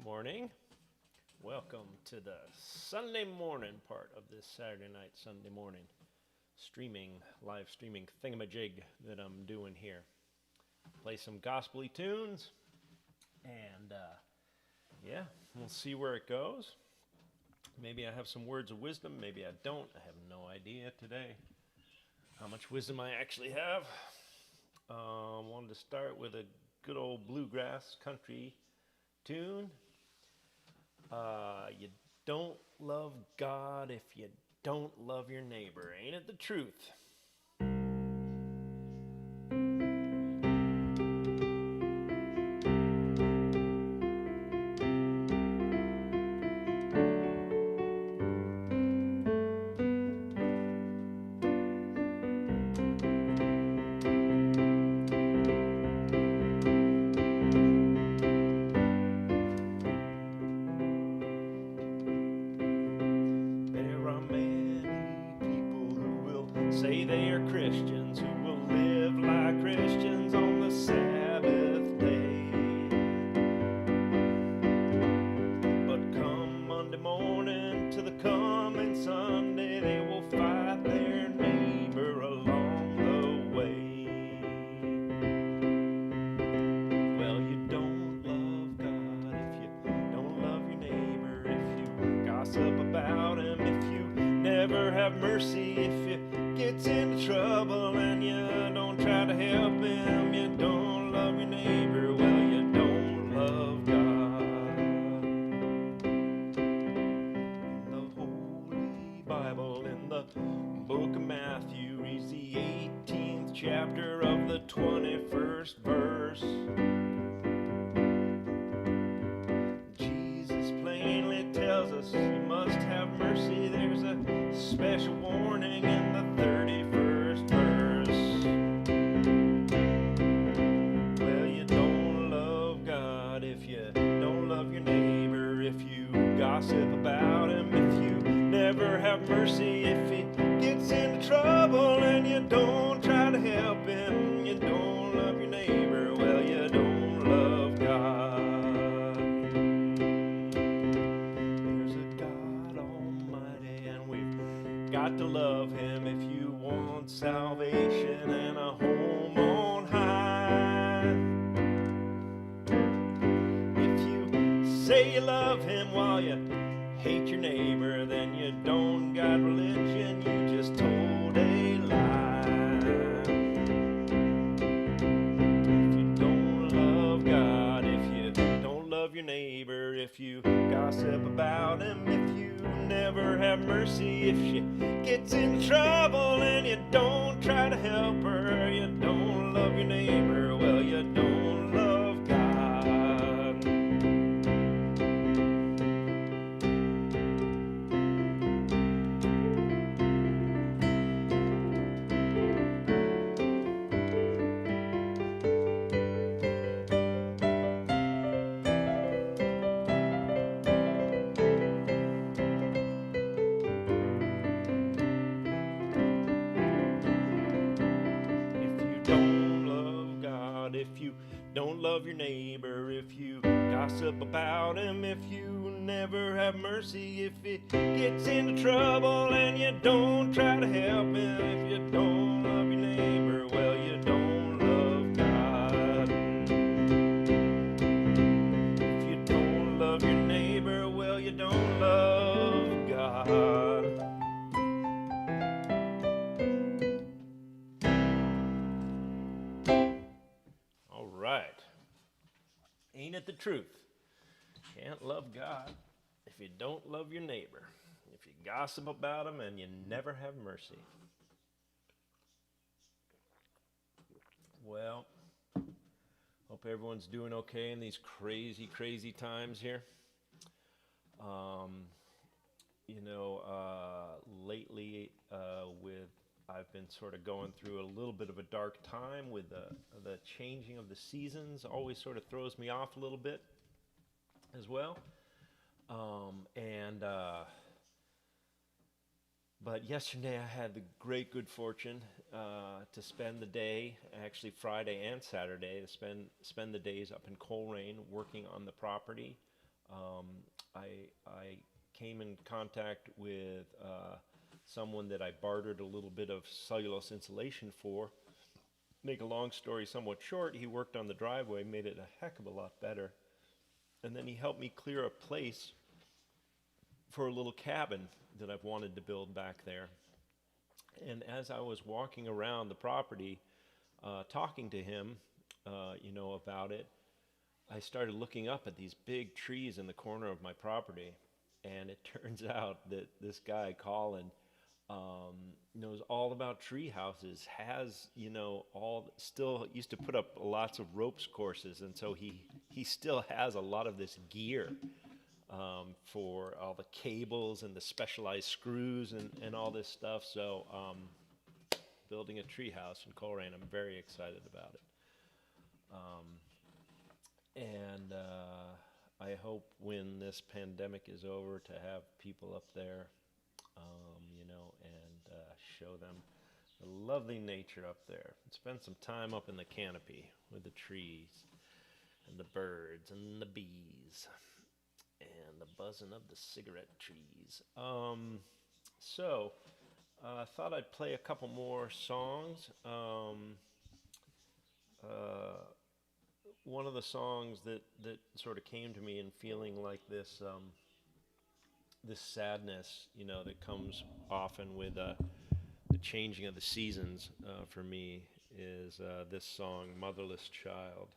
Morning. Welcome to the Sunday morning part of this Saturday night, Sunday morning live streaming thingamajig that I'm doing here. Play some gospel-y tunes, and we'll see where it goes. Maybe I have some words of wisdom, maybe I don't. I have no idea today how much wisdom I actually have. Wanted to start with a good old bluegrass country tune. You don't love God if you don't love your neighbor. Ain't it the truth? Say they are Christians who will live like Christians on the Sabbath day. But come Monday morning to the coming Sunday, they will fight their neighbor along the way. Well, you don't love God if you don't love your neighbor, if you gossip about him, if you never have mercy, if you gets into trouble and you don't try to help him, you don't love your neighbor, well, you don't love God. In the Holy Bible, in the book of Matthew, reads the 18th chapter of the 21st verse. Jesus plainly tells us you must have mercy. There's a special warning in the 31st verse. Well, you don't love God if you don't love your neighbor, if you gossip about him, if you never have mercy, if he gets into trouble and you don't try to help him, you don't love your neighbor, well, you don't love God. Got to love him if you want salvation and a home on high. If you say you love him while you hate your neighbor, then you don't got religion, you just told a lie. If you don't love God, if you don't love your neighbor, if you gossip about him, if you never have mercy, if she gets in trouble and you don't try to help her, you don't love your neighbor, well, you don't love God. If you don't love your neighbor, if you gossip about him, if you never have mercy, if he gets into trouble and you don't try to help him, if you don't love your neighbor, well, you don't love God. If you don't love your neighbor, well, you don't love God. Right. Ain't it the truth? Can't love God if you don't love your neighbor, if you gossip about him and you never have mercy. Well, hope everyone's doing okay in these crazy, crazy times here. Lately I've been sort of going through a little bit of a dark time with the changing of the seasons. Always sort of throws me off a little bit as well. But yesterday I had the great good fortune to spend the day, actually Friday and Saturday, to spend the days up in Coleraine working on the property Um, I came in contact with someone that I bartered a little bit of cellulose insulation for. Make a long story somewhat short, he worked on the driveway, made it a heck of a lot better. And then he helped me clear a place for a little cabin that I've wanted to build back there. And as I was walking around the property, talking to him, about it, I started looking up at these big trees in the corner of my property. And it turns out that this guy, Colin, knows all about tree houses, has, still used to put up lots of ropes courses. And so he still has a lot of this gear for all the cables and the specialized screws and all this stuff. So building a tree house in Coleraine, I'm very excited about it. And I hope when this pandemic is over to have people up there, and show them the lovely nature up there. And spend some time up in the canopy with the trees and the birds and the bees and the buzzing of the cigarette trees. So I thought I'd play a couple more songs. One of the songs that sort of came to me in feeling like this this sadness, that comes often with the changing of the seasons for me is this song, "Motherless Child."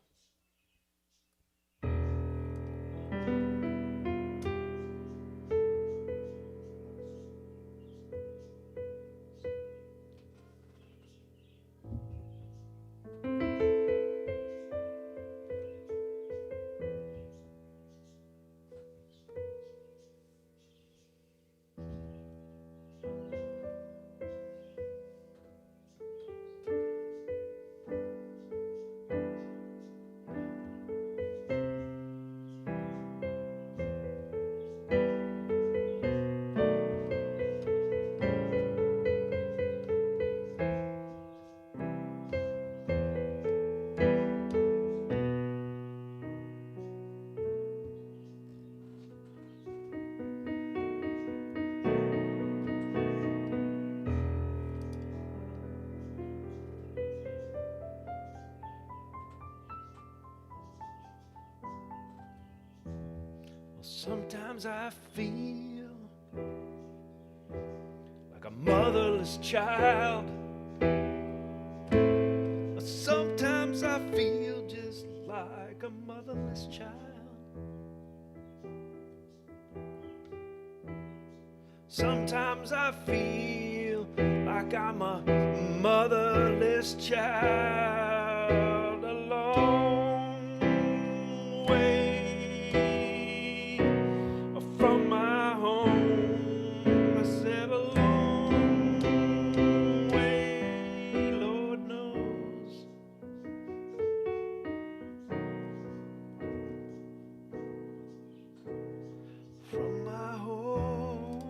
Sometimes I feel like a motherless child. Sometimes I feel just like a motherless child. Sometimes I feel like I'm a motherless child, a long way from my home. I said a long way, Lord knows. From my home.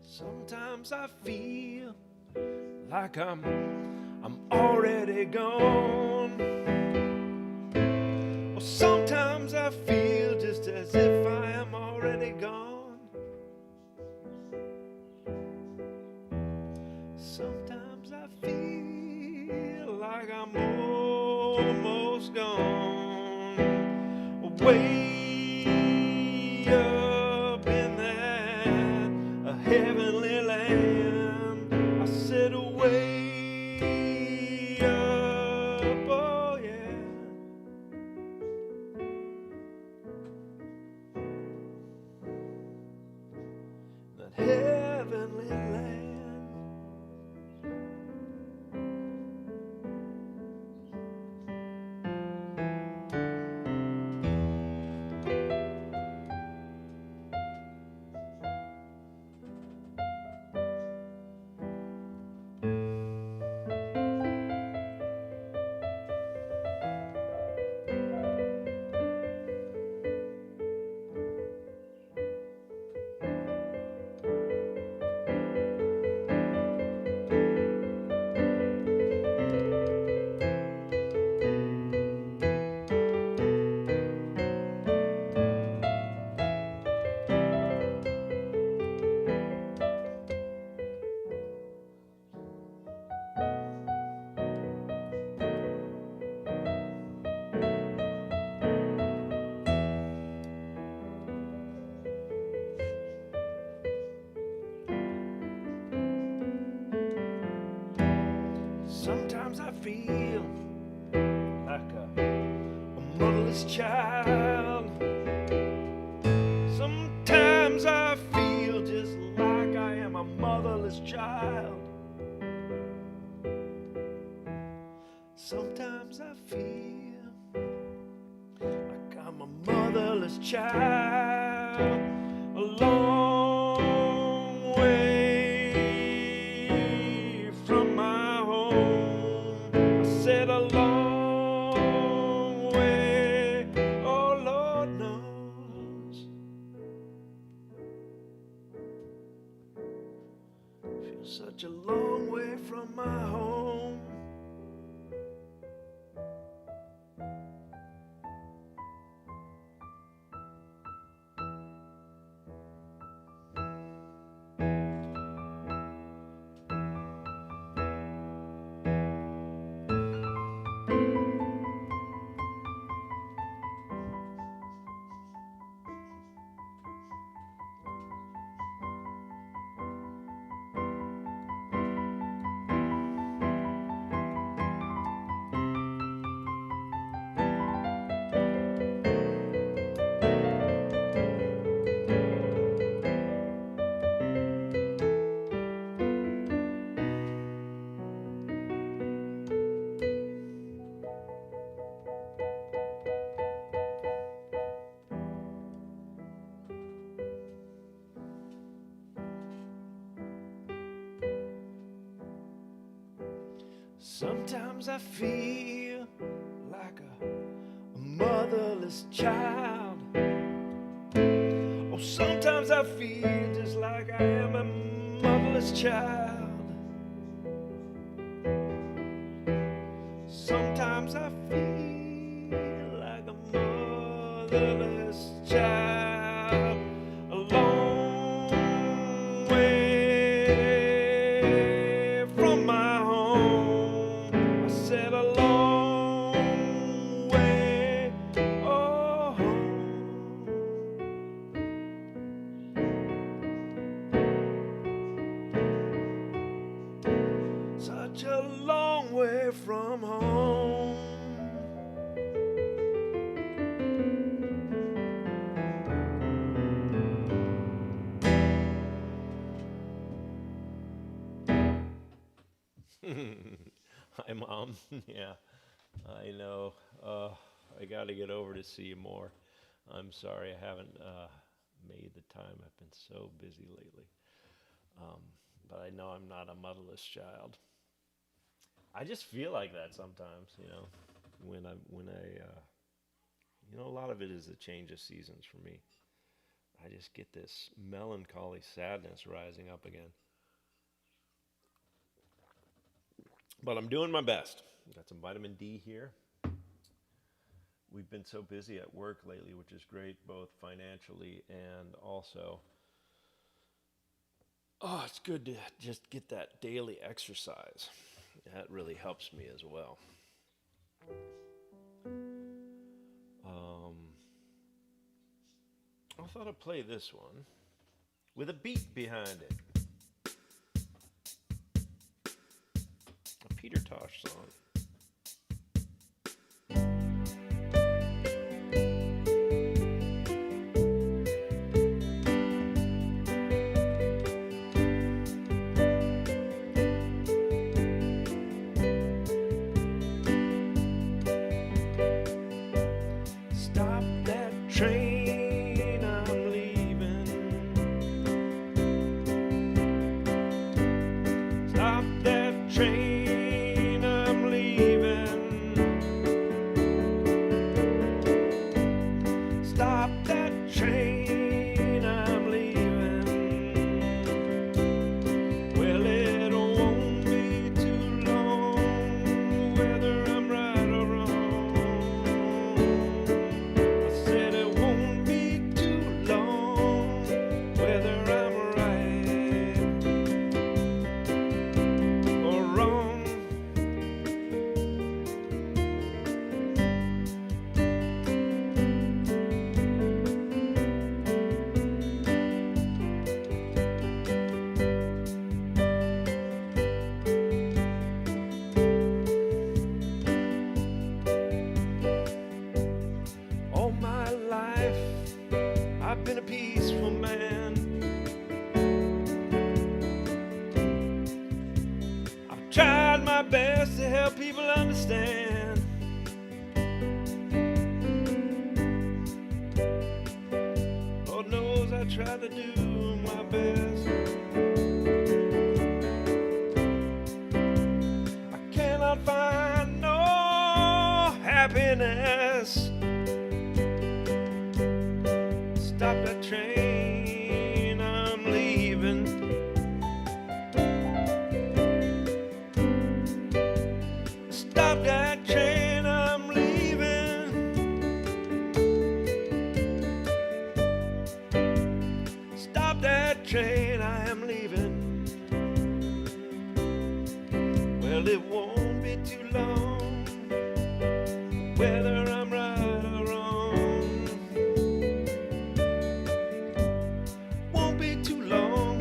Sometimes I feel like I'm already gone. Well, sometimes I feel just as if I am already gone. Sometimes I feel like I'm almost gone. Way up in that heavenly land. I said way up, oh yeah. That heavenly land. Sometimes I feel like a motherless child. Sometimes I feel just like I am a motherless child. Sometimes I feel like I'm a motherless child. A long way from my home. I said a long way, oh Lord knows. Feel such a long way from my home. Sometimes I feel like a motherless child. Oh, sometimes I feel just like I am a motherless child. Sometimes I feel like a motherless child. A long way from my home. I said a long way, oh home. Such a long way from home. Hi, Mom. Yeah, I know. I got to get over to see you more. I'm sorry I haven't made the time. I've been so busy lately. But I know I'm not a motherless child. I just feel like that sometimes, when I, a lot of it is the change of seasons for me. I just get this melancholy sadness rising up again. But I'm doing my best. Got some vitamin D here. We've been so busy at work lately, which is great, both financially and also, it's good to just get that daily exercise. That really helps me as well. I thought I'd play this one with a beat behind it. A Peter Tosh song. Stop that train, I'm leaving. Stop that train, I'm leaving. Stop that train, I'm leaving. Well, it won't be too long, whether I'm right or wrong. Wrong. tried my best to help people understand. Lord knows I tried to do my best. I cannot find no happiness. Stop that train, I'm leaving. Stop that train, I'm leaving. Stop that train, I am leaving. Well, it won't be too long, whether I'm right or wrong. Won't be too long,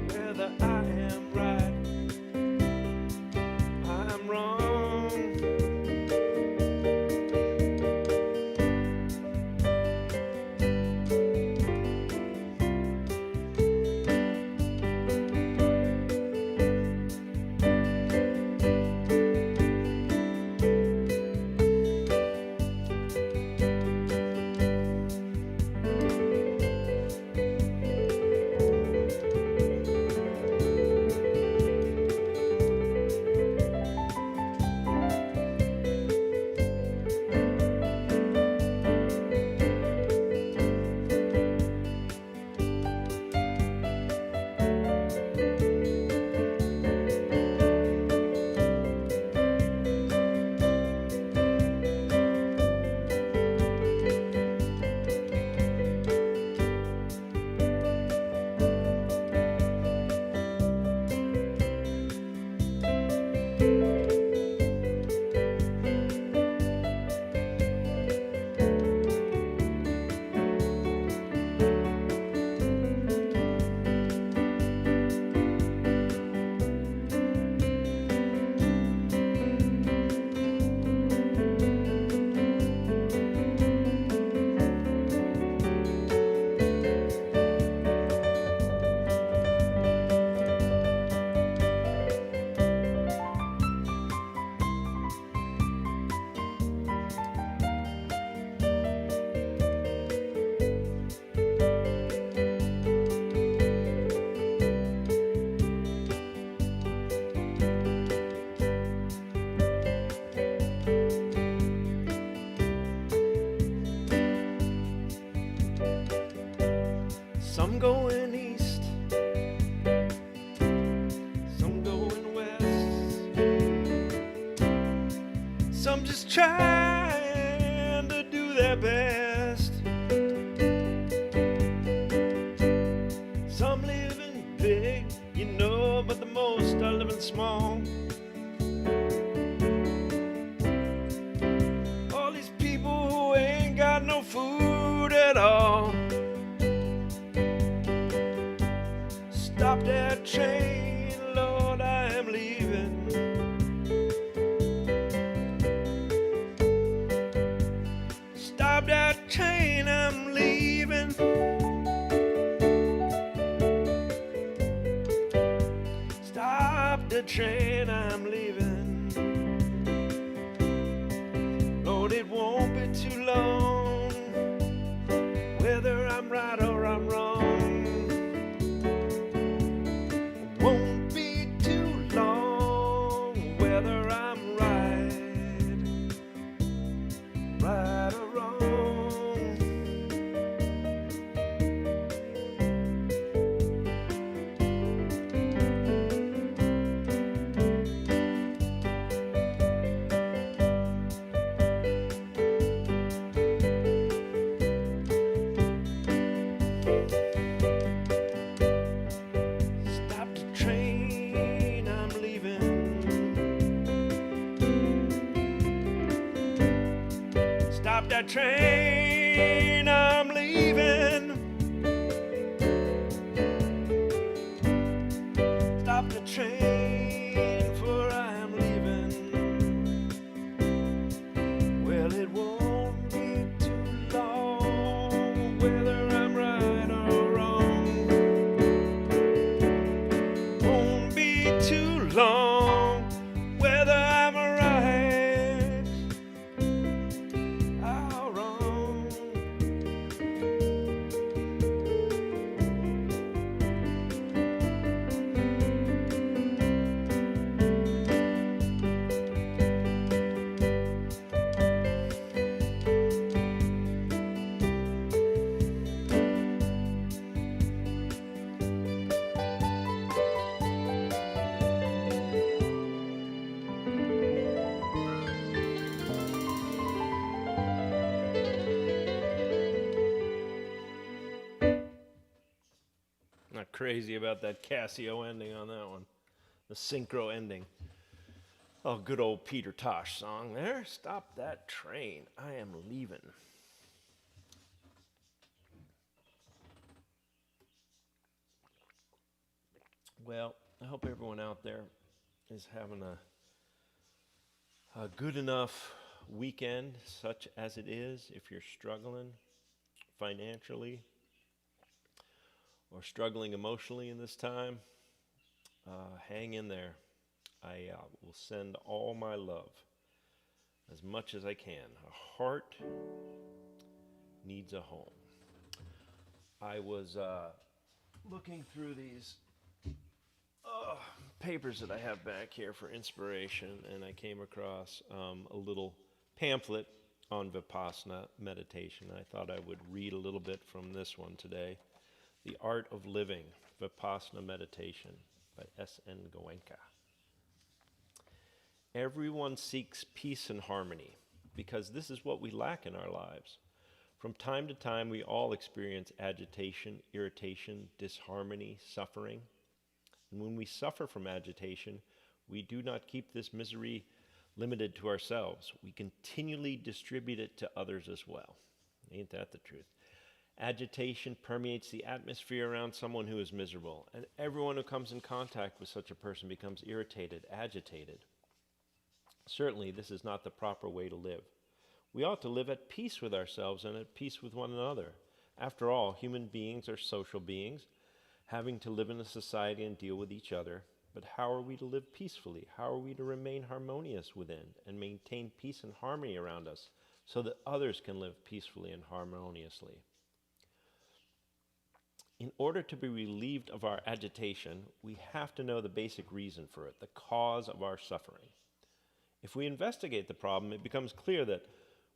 whether I am right, I'm wrong. Some going east, some going west, some just trying to do their best. Some living big, you know, but the most are living small. All these people who ain't got no food at all. Stop that train, Lord, I am leaving. Stop that train, I'm leaving. Stop the train, I'm leaving. Lord, it won't be too long, whether I'm right or I'm wrong. Won't be too long, whether I'm right or wrong. Stop that train, I'm leaving. Stop the train, for I am leaving. Well, it won't be too long, whether I'm right or wrong. Won't be too long. crazy about that Casio ending on that one. The synchro ending. Oh, good old Peter Tosh song there. Stop that train. I am leaving. Well, I hope everyone out there is having a good enough weekend, such as it is. If you're struggling financially or struggling emotionally in this time, hang in there. I will send all my love as much as I can. A heart needs a home. I was looking through these papers that I have back here for inspiration, and I came across a little pamphlet on Vipassana meditation. I thought I would read a little bit from this one today. The Art of Living, Vipassana Meditation by S.N. Goenka. Everyone seeks peace and harmony because this is what we lack in our lives. From time to time, we all experience agitation, irritation, disharmony, suffering. And when we suffer from agitation, we do not keep this misery limited to ourselves. We continually distribute it to others as well. Ain't that the truth? Agitation permeates the atmosphere around someone who is miserable, and everyone who comes in contact with such a person becomes irritated, agitated. Certainly, this is not the proper way to live. We ought to live at peace with ourselves and at peace with one another. After all, human beings are social beings, having to live in a society and deal with each other. But how are we to live peacefully? How are we to remain harmonious within and maintain peace and harmony around us so that others can live peacefully and harmoniously? In order to be relieved of our agitation, we have to know the basic reason for it, the cause of our suffering. If we investigate the problem, it becomes clear that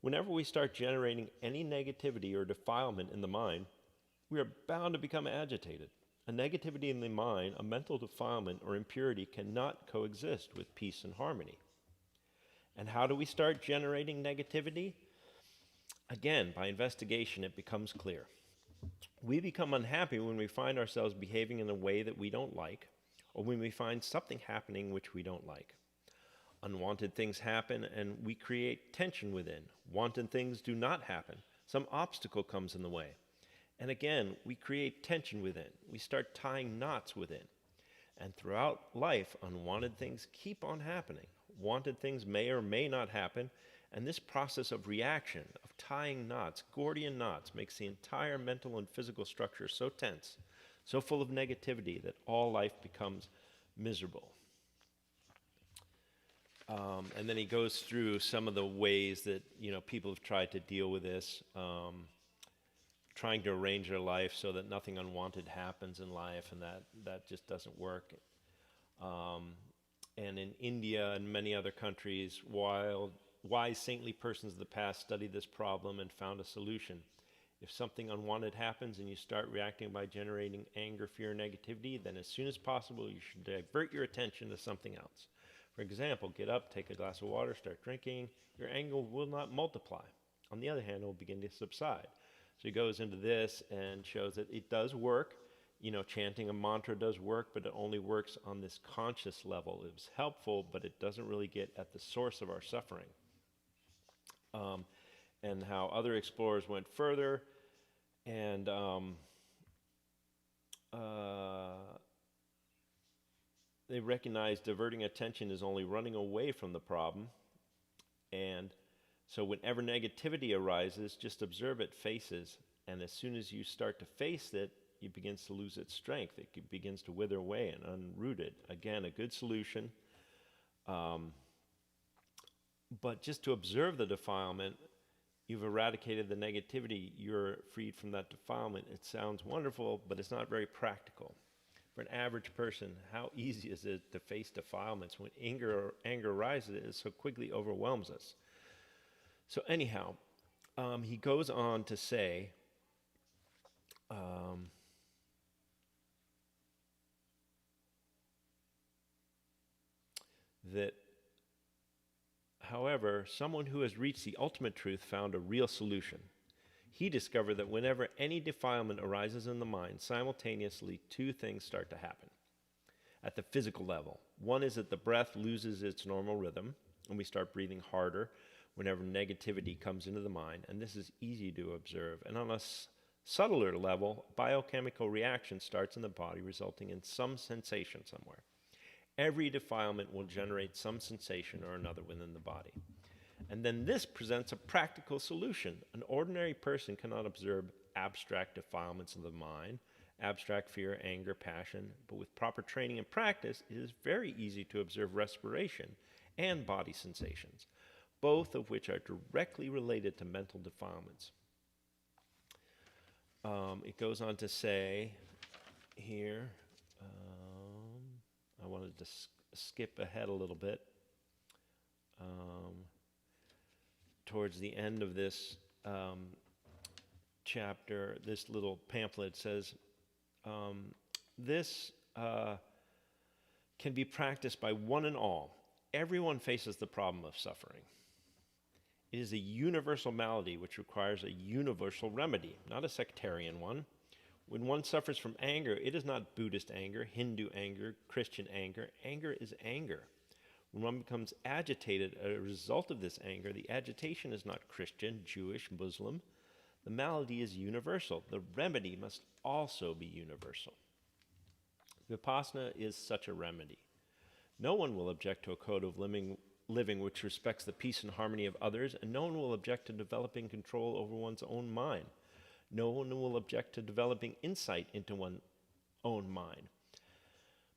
whenever we start generating any negativity or defilement in the mind, we are bound to become agitated. A negativity in the mind, a mental defilement or impurity cannot coexist with peace and harmony. And how do we start generating negativity? Again, by investigation, it becomes clear. We become unhappy when we find ourselves behaving in a way that we don't like, or when we find something happening which we don't like. Unwanted things happen and we create tension within. Wanted things do not happen. Some obstacle comes in the way. And again, we create tension within. We start tying knots within. And throughout life, unwanted things keep on happening. Wanted things may or may not happen. And this process of reaction, of tying knots, Gordian knots, makes the entire mental and physical structure so tense, so full of negativity that all life becomes miserable. And then he goes through some of the ways that people have tried to deal with this, trying to arrange their life so that nothing unwanted happens in life, and that just doesn't work. And in India and many other countries, wise saintly persons of the past studied this problem and found a solution. If something unwanted happens and you start reacting by generating anger, fear, and negativity, then as soon as possible you should divert your attention to something else. For example, get up, take a glass of water, start drinking. Your anger will not multiply. On the other hand, it will begin to subside. So he goes into this and shows that it does work. Chanting a mantra does work, but it only works on this conscious level. It was helpful, but it doesn't really get at the source of our suffering. And how other explorers went further and they recognize diverting attention is only running away from the problem. And so whenever negativity arises, just observe it, faces, and as soon as you start to face it, it begins to lose its strength. It begins to wither away and unroot it. Again, a good solution. But just to observe the defilement, you've eradicated the negativity, you're freed from that defilement. It sounds wonderful, but it's not very practical. For an average person, how easy is it to face defilements when anger arises? It so quickly overwhelms us. So anyhow, he goes on to say, that, however, someone who has reached the ultimate truth found a real solution. He discovered that whenever any defilement arises in the mind, simultaneously two things start to happen. At the physical level, one is that the breath loses its normal rhythm, and we start breathing harder whenever negativity comes into the mind, and this is easy to observe. And on a subtler level, biochemical reaction starts in the body, resulting in some sensation somewhere. Every defilement will generate some sensation or another within the body. And then this presents a practical solution. An ordinary person cannot observe abstract defilements of the mind, abstract fear, anger, passion, but with proper training and practice, it is very easy to observe respiration and body sensations, both of which are directly related to mental defilements. It goes on to say here, I wanted to skip ahead a little bit. Towards the end of this chapter, this little pamphlet says, this can be practiced by one and all. Everyone faces the problem of suffering. It is a universal malady which requires a universal remedy, not a sectarian one. When one suffers from anger, it is not Buddhist anger, Hindu anger, Christian anger. Anger is anger. When one becomes agitated as a result of this anger, the agitation is not Christian, Jewish, Muslim. The malady is universal. The remedy must also be universal. Vipassana is such a remedy. No one will object to a code of living which respects the peace and harmony of others, and no one will object to developing control over one's own mind. No one will object to developing insight into one's own mind,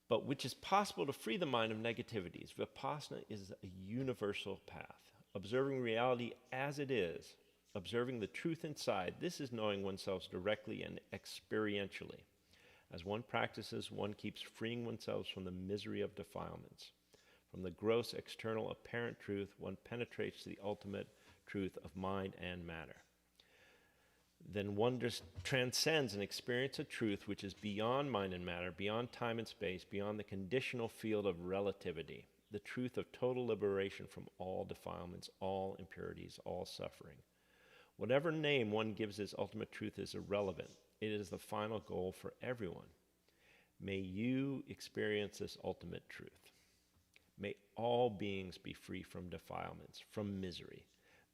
but which is possible to free the mind of negativities. Vipassana is a universal path. Observing reality as it is, observing the truth inside, this is knowing oneself directly and experientially. As one practices, one keeps freeing oneself from the misery of defilements. From the gross, external, apparent truth, one penetrates the ultimate truth of mind and matter. Then one just transcends and experiences a truth which is beyond mind and matter, beyond time and space, beyond the conditional field of relativity, the truth of total liberation from all defilements, all impurities, all suffering. Whatever name one gives this ultimate truth is irrelevant. It is the final goal for everyone. May you experience this ultimate truth. May all beings be free from defilements, from misery.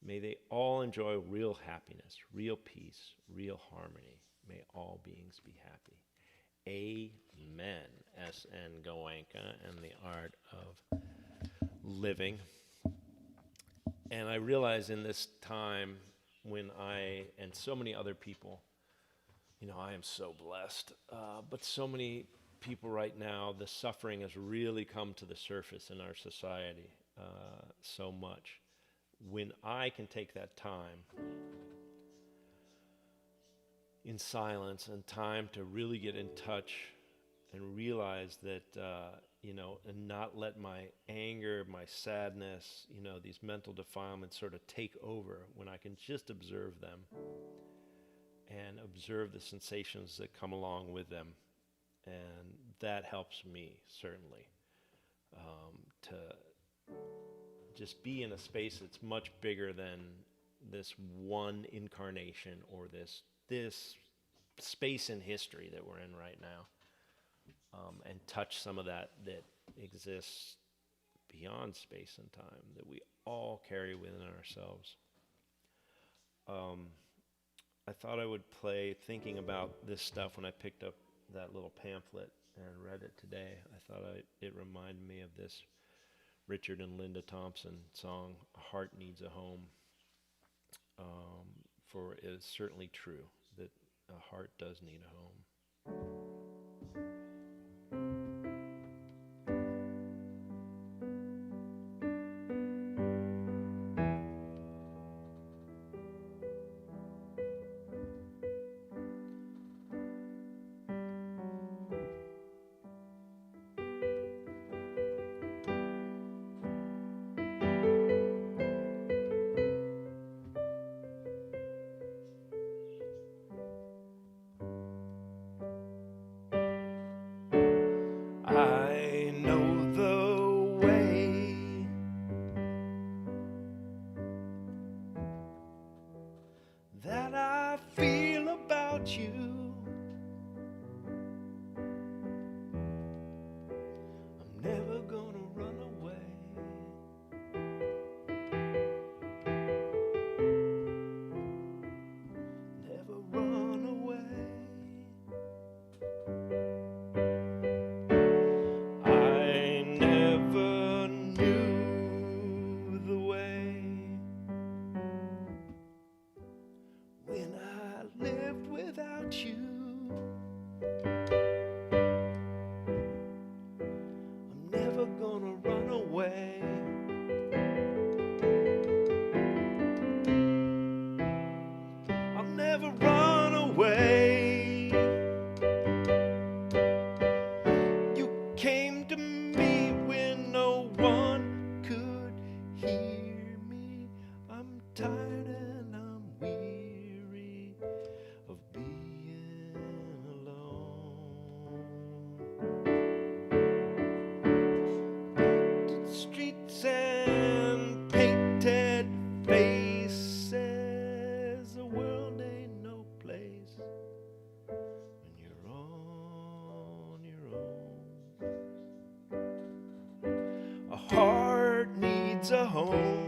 May they all enjoy real happiness, real peace, real harmony. May all beings be happy. Amen. S.N. Goenka and the Art of Living. And I realize in this time when I and so many other people, I am so blessed, but so many people right now, the suffering has really come to the surface in our society so much. When I can take that time in silence and time to really get in touch and realize that, and not let my anger, my sadness, these mental defilements sort of take over, when I can just observe them and observe the sensations that come along with them. And that helps me, certainly, to just be in a space that's much bigger than this one incarnation or this space in history that we're in right now, and touch some of that exists beyond space and time, that we all carry within ourselves. I thought I would play, thinking about this stuff when I picked up that little pamphlet and read it today. I thought it reminded me of this Richard and Linda Thompson song, "A Heart Needs a Home," for it is certainly true that a heart does need a home. never gonna run away. Never run away. I never knew the way when I lived without you. I'm never gonna run away. I'll never run away. You came to me when no one could hear me. I'm tired and I'm weary of being alone. Painted streets and painted faces. The world ain't no place when you're on your own. A heart needs a home.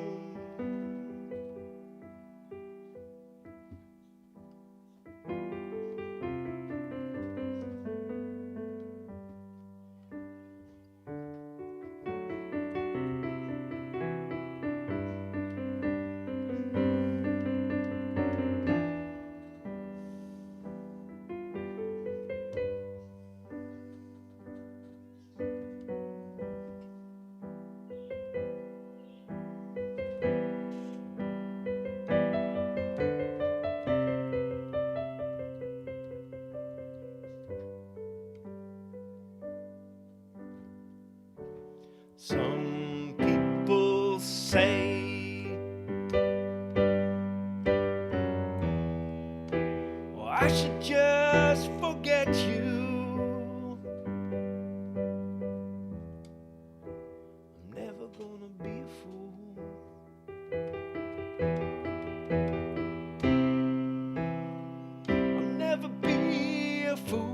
Some people say, well, I should just forget you. I'm never gonna be a fool. I'll never be a fool.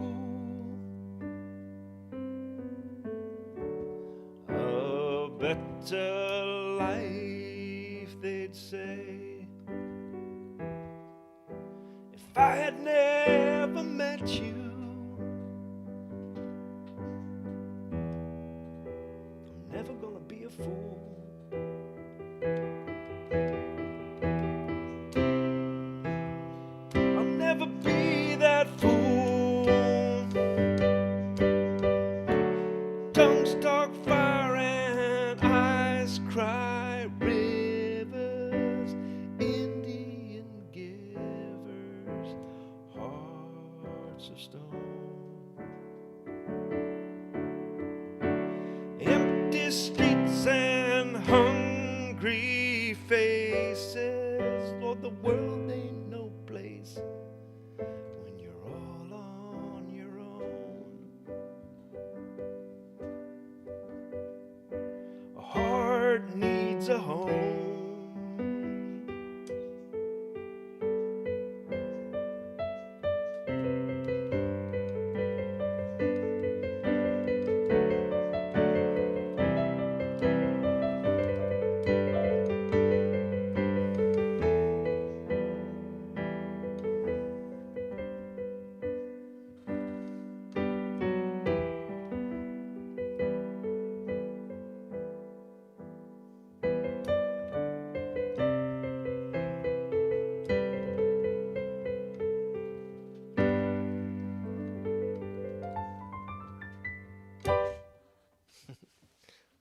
A better life, they'd say, if I had never met you. I'm never gonna be a fool. I'll never be that fool. Tongues talk fire and eyes cry rivers. Indian givers, hearts of stone. Empty streets and hungry faces. Lord, the world ain't no place when you're all on your own. A heart needs a home.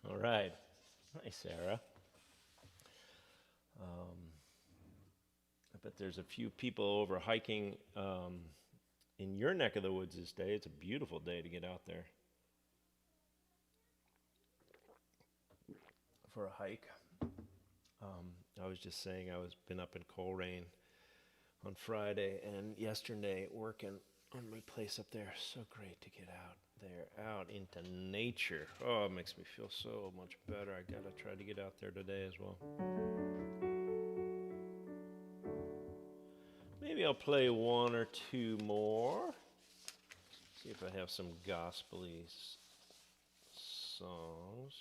All right. Hi, Sarah. I bet there's a few people over hiking in your neck of the woods this day. It's a beautiful day to get out there for a hike. I was just saying I was been up in Coleraine on Friday and yesterday working on my place up there. So great to get out there, out into nature. Oh, it makes me feel so much better. I gotta try to get out there today as well. Maybe I'll play one or two more. See if I have some gospel-y songs.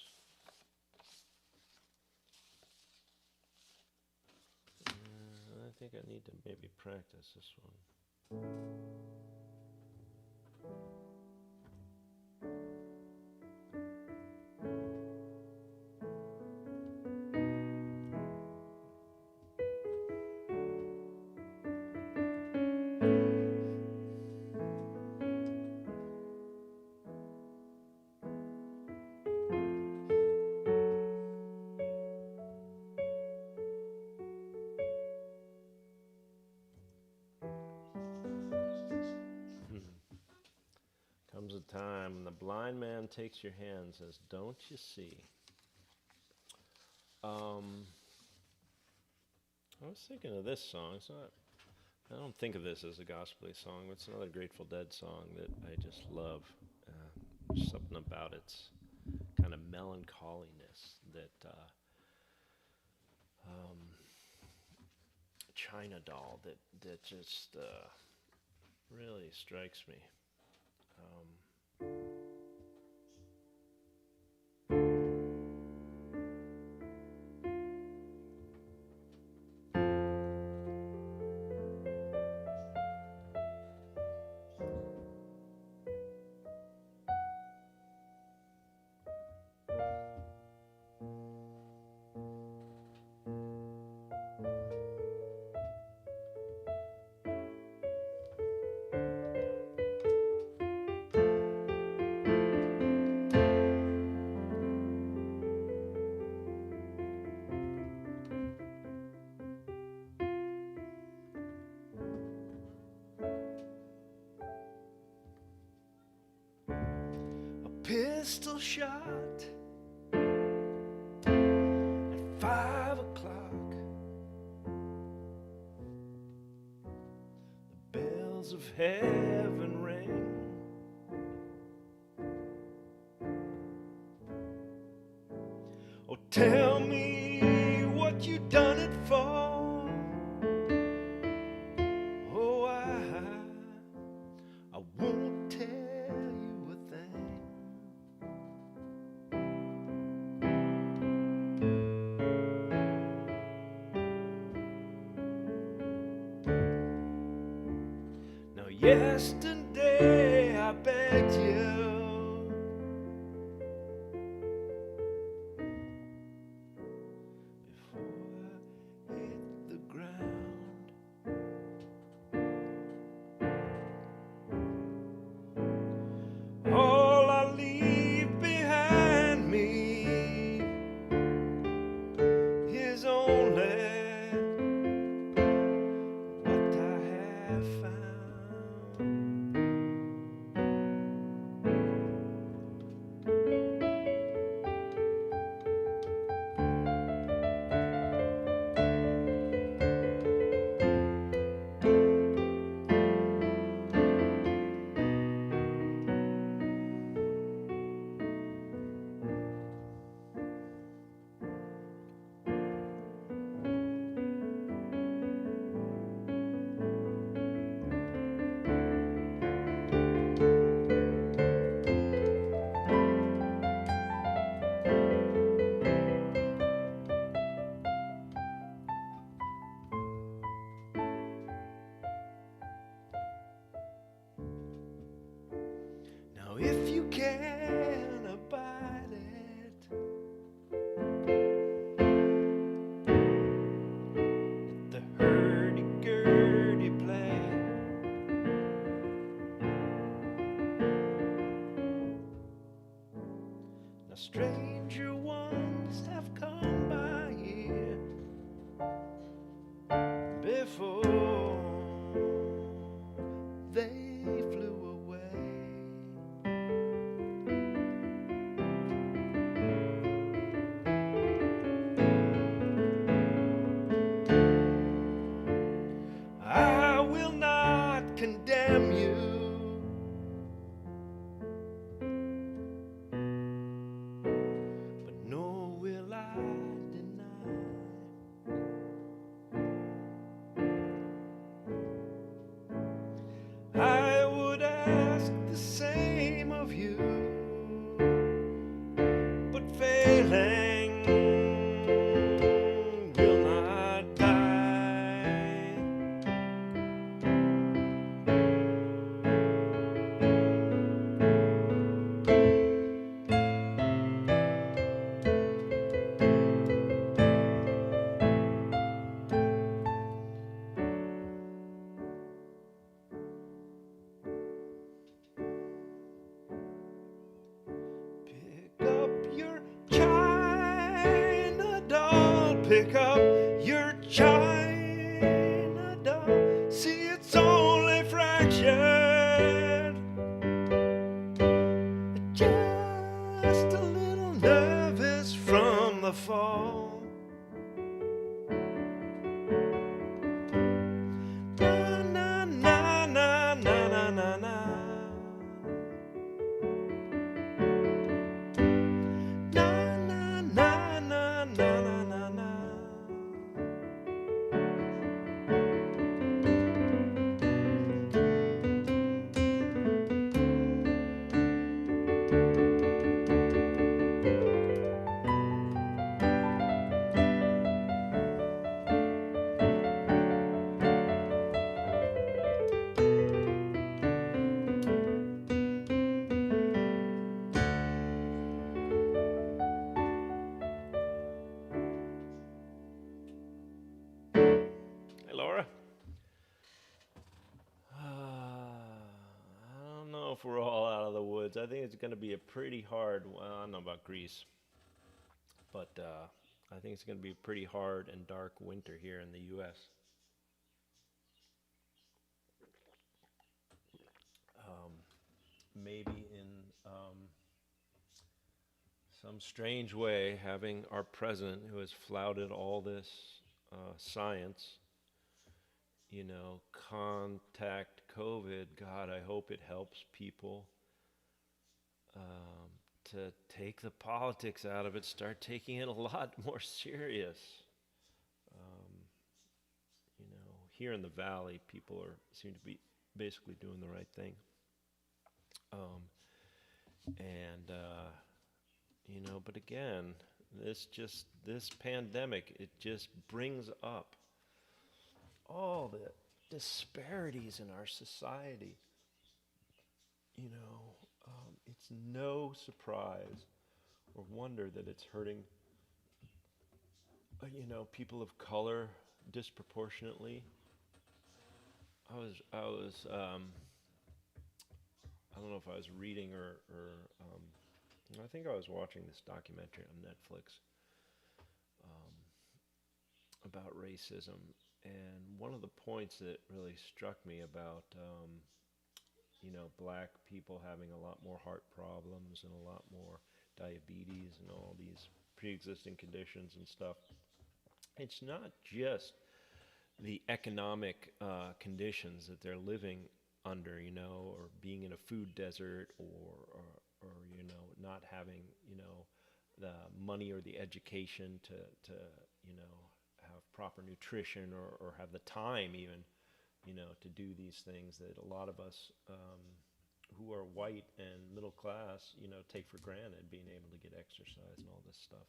I think I need to maybe practice this one. Comes a time when the blind man takes your hand and says, "Don't you see?" I was thinking of this song. I don't think of this as a gospel song, but it's another Grateful Dead song that I just love. There's something about its kind of melancholiness that China Doll that just really strikes me. Pistol shot at 5 o'clock. The bells of heaven ring. Oh, tell me what you done it for. Oh, I won't tell you a thing. Yesterday I begged you before I hit the ground. All I leave behind me is only what I have found. Now if you can abide it, the hurdy-gurdy play. Now stranger ones have come by here before they flew away. I will not condemn you, but nor will I failing will not die. Pick up your China doll, pick up your China doll. See, it's only fractured, just a little nervous from the fall. Na na na na na na na na. Na na na na na na na. Hey, Laura. I don't know if we're all out of the woods. I think it's going to be a pretty hard. Well, I don't know about Greece, but I think it's going to be a pretty hard and dark winter here in the U.S. Maybe in some strange way, having our president, who has flouted all this science, contact COVID. God, I hope it helps people to take the politics out of it, start taking it a lot more serious. Um, here in the valley, people seem to be basically doing the right thing. And but again, this pandemic, it just brings up all the disparities in our society. It's no surprise or wonder that it's hurting, people of color disproportionately. I don't know if I was reading or I think I was watching this documentary on Netflix about racism, and one of the points that really struck me about black people having a lot more heart problems and a lot more diabetes and all these pre-existing conditions and stuff. It's not just the economic conditions that they're living under, or being in a food desert, or not having, the money or the education to have proper nutrition, or have the time even, to do these things that a lot of us who are white and middle class, take for granted, being able to get exercise and all this stuff.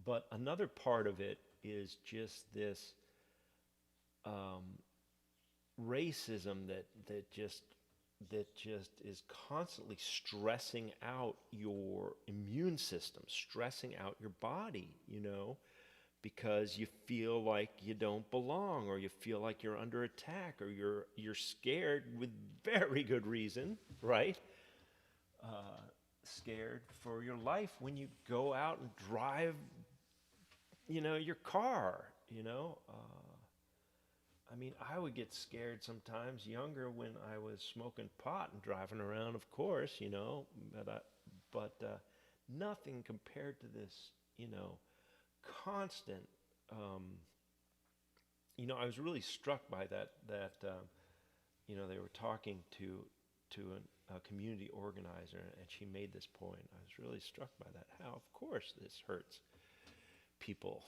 But another part of it is just this racism that just is constantly stressing out your immune system, stressing out your body, because you feel like you don't belong, or you feel like you're under attack, or you're scared with very good reason, right? Scared for your life when you go out and drive, your car, I would get scared sometimes younger when I was smoking pot and driving around, of course, but nothing compared to this, constant, I was really struck by that they were talking to a community organizer, and she made this point. I was really struck by that, how, of course, this hurts people.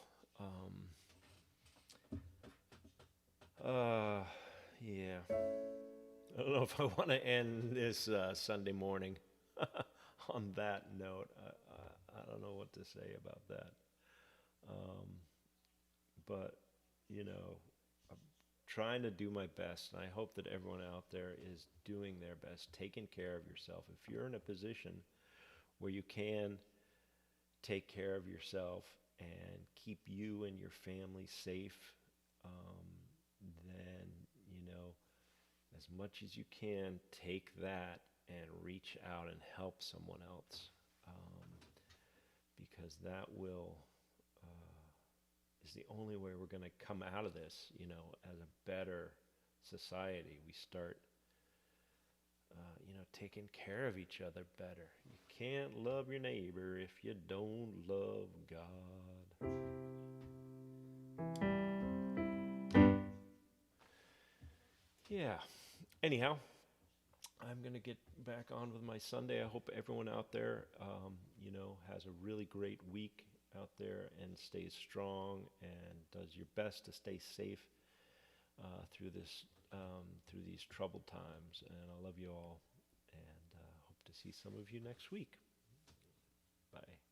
Yeah. I don't know if I want to end this Sunday morning on that note. I don't know what to say about that. Um, but, you know, I'm trying to do my best, and I hope that everyone out there is doing their best, taking care of yourself. If you're in a position where you can take care of yourself and keep you and your family safe, um, then, you know, as much as you can, take that and reach out and help someone else, because that will is the only way we're going to come out of this, you know, as a better society. We start, you know, taking care of each other better. You can't love your neighbor if you don't love God. Yeah. Anyhow, I'm going to get back on with my Sunday. I hope everyone out there, you know, has a really great week out there and stays strong and does your best to stay safe through these troubled times. And I love you all, and hope to see some of you next week. Bye.